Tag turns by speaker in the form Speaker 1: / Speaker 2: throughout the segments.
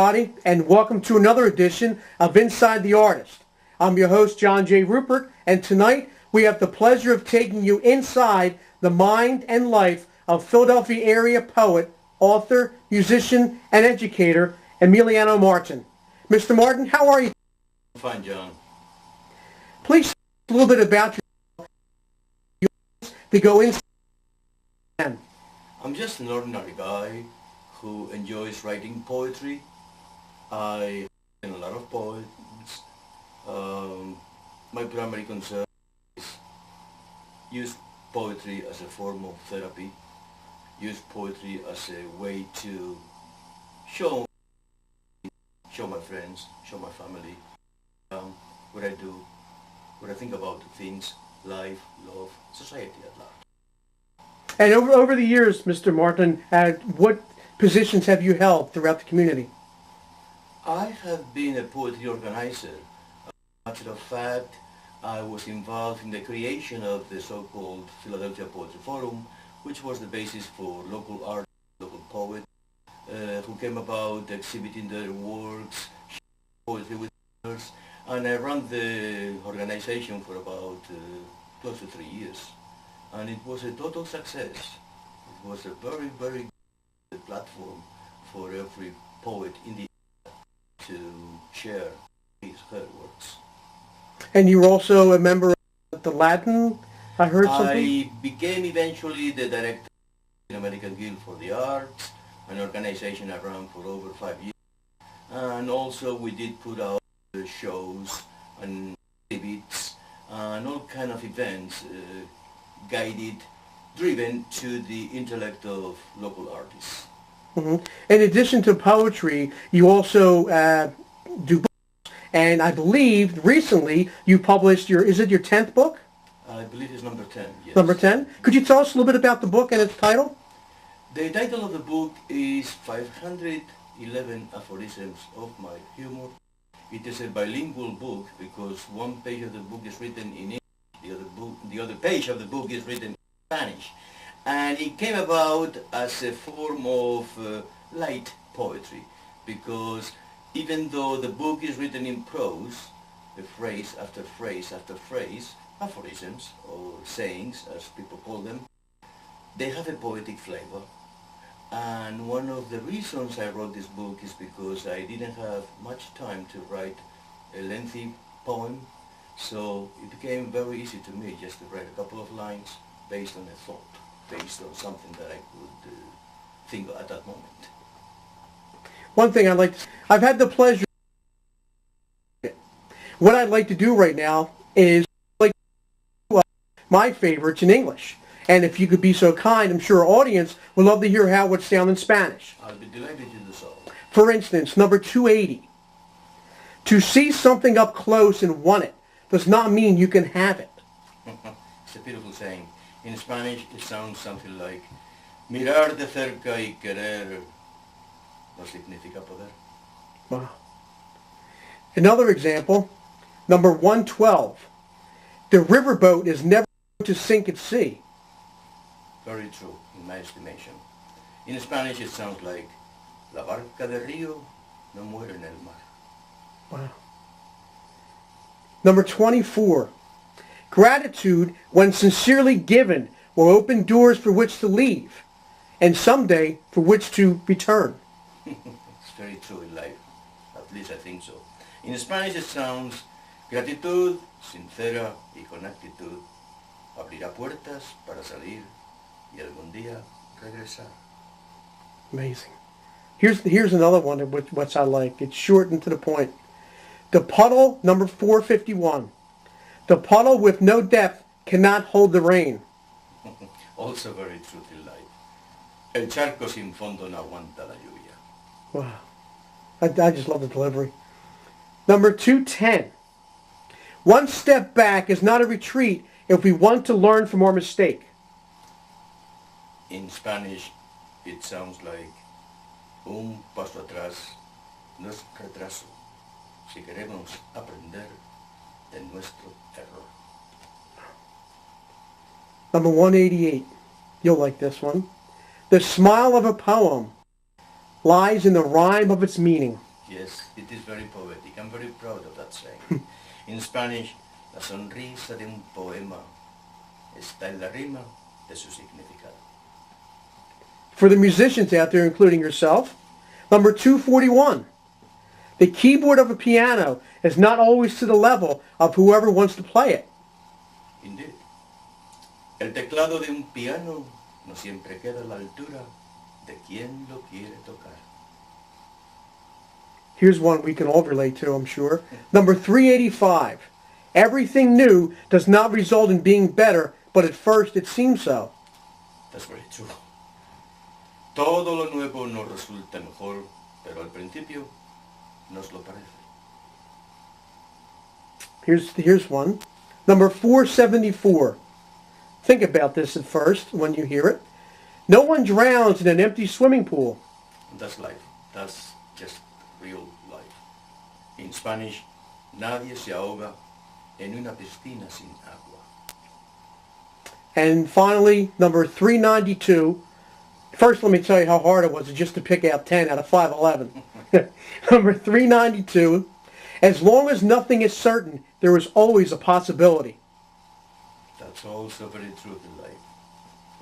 Speaker 1: everybody, and welcome to another edition of Inside the Artist. I'm your host, John J. Ruppert, and tonight we have the pleasure of taking you inside the mind and life of Philadelphia area poet, author, musician, and educator, Emiliano Martin. Mr. Martin, how are you?
Speaker 2: Fine, John.
Speaker 1: Please tell us a little bit about yourself to go inside.
Speaker 2: I'm just an ordinary guy who enjoys writing poetry. I have a lot of poems. My primary concern is use poetry as a form of therapy, use poetry as a way to show my friends, show my family what I do, what I think about things, life, love, society at large.
Speaker 1: And over the years, Mr. Martin, what positions have you held throughout the community?
Speaker 2: I have been a poetry organizer. As a matter of fact, I was involved in the creation of the so-called Philadelphia Poetry Forum, which was the basis for local artists, local poets, who came about exhibiting their works, sharing poetry with others, and I ran the organization for about close to 3 years. And it was a total success. It was a very, very good platform for every poet in the area to share her works.
Speaker 1: And you were also a member of the Latin, I heard something?
Speaker 2: I became eventually the director of the American Guild for the Arts, an organization I ran for over 5 years. And also we did put out shows and exhibits and all kind of events guided, driven to the intellect of local artists.
Speaker 1: Mm-hmm. In addition to poetry, you also do books, and I believe recently you published is it your 10th book?
Speaker 2: I believe it's number 10, yes.
Speaker 1: Number 10? Could you tell us a little bit about the book and its title?
Speaker 2: The title of the book is 511 Aphorisms of My Humor. It is a bilingual book because one page of the book is written in English, the other page of the book is written in Spanish. And it came about as a form of light poetry because even though the book is written in prose, the phrase after phrase after phrase, aphorisms or sayings as people call them, they have a poetic flavor. And one of the reasons I wrote this book is because I didn't have much time to write a lengthy poem. So it became very easy to me just to write a couple of lines based on a thought, based on something that I could think at that moment.
Speaker 1: One thing I've had the pleasure, what I'd like to do right now is my favorites in English. And if you could be so kind, I'm sure our audience would love to hear how it would sound in Spanish.
Speaker 2: I'll be delighted to do so.
Speaker 1: For instance, number 280. To see something up close and want it does not mean you can have it.
Speaker 2: It's a beautiful saying. In Spanish, it sounds something like, mirar de cerca y querer no significa poder.
Speaker 1: Wow. Another example, number 112. The riverboat is never going to sink at sea.
Speaker 2: Very true, in my estimation. In Spanish, it sounds like, la barca de río no muere en el mar.
Speaker 1: Wow. Number 24. Gratitude, when sincerely given, will open doors for which to leave, and someday for which to return.
Speaker 2: It's very true in life. At least I think so. In Spanish it sounds, gratitud sincera y con actitud abrirá puertas para salir y algún día regresar.
Speaker 1: Amazing. Here's another one which I like. It's short and to the point. The puddle, number 451. The puddle with no depth cannot hold the rain.
Speaker 2: Also very true in life. El charco sin fondo no aguanta la lluvia.
Speaker 1: Wow. I just love the delivery. Number 210. One step back is not a retreat if we want to learn from our mistake.
Speaker 2: In Spanish, it sounds like un paso atrás no es retraso si queremos aprender de nuestro error.
Speaker 1: Number 188. You'll like this one. The smile of a poem lies in the rhyme of its meaning.
Speaker 2: Yes, it is very poetic. I'm very proud of that saying. In Spanish, la sonrisa de un poema está en la rima de su significado.
Speaker 1: For the musicians out there, including yourself, number 241. The keyboard of a piano is not always to the level of whoever wants to play it.
Speaker 2: Indeed. El teclado de un piano no siempre queda a la altura de quien lo quiere tocar.
Speaker 1: Here's one we can all relate to, I'm sure. Number 385. Everything new does not result in being better, but at first it seems so.
Speaker 2: That's very true. Todo lo nuevo nos resulta mejor, pero al principio nos lo parece.
Speaker 1: Here's one. Number 474. Think about this at first when you hear it. No one drowns in an empty swimming pool.
Speaker 2: That's life. That's just real life. In Spanish, nadie se ahoga en una piscina sin agua.
Speaker 1: And finally, number 392. First, let me tell you how hard it was just to pick out 10 out of 511. Number 392. As long as nothing is certain, there is always a possibility.
Speaker 2: That's also very true in life.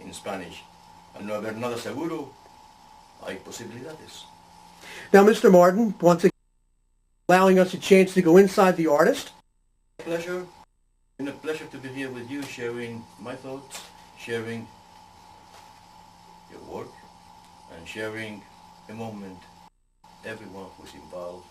Speaker 2: In Spanish, al no haber nada seguro, hay posibilidades.
Speaker 1: Now, Mr. Martin, once again, allowing us a chance to go inside the artist.
Speaker 2: Pleasure. It's been a pleasure to be here with you, sharing my thoughts, sharing your work, and sharing a moment everyone who's involved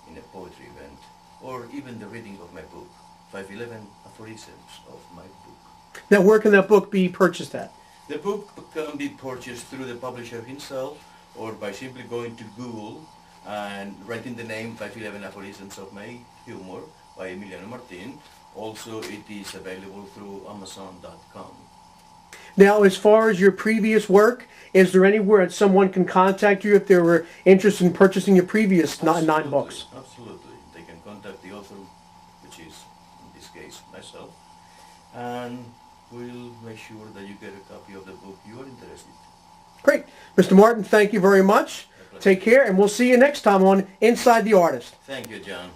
Speaker 2: in a poetry event, or even the reading of my book, 511 Aphorisms of my book.
Speaker 1: Now, where can that book be purchased at?
Speaker 2: The book can be purchased through the publisher himself, or by simply going to Google and writing the name 511 Aphorisms of My Humor by Emiliano Martin. Also, it is available through Amazon.com.
Speaker 1: Now, as far as your previous work, is there anywhere that someone can contact you if they were interested in purchasing your previous nine books?
Speaker 2: Absolutely. They can contact the author, which is, in this case, myself, and we'll make sure that you get a copy of the book you are interested in.
Speaker 1: Great. Mr. Martin, thank you very much. Take care, and we'll see you next time on Inside the Artist.
Speaker 2: Thank you, John.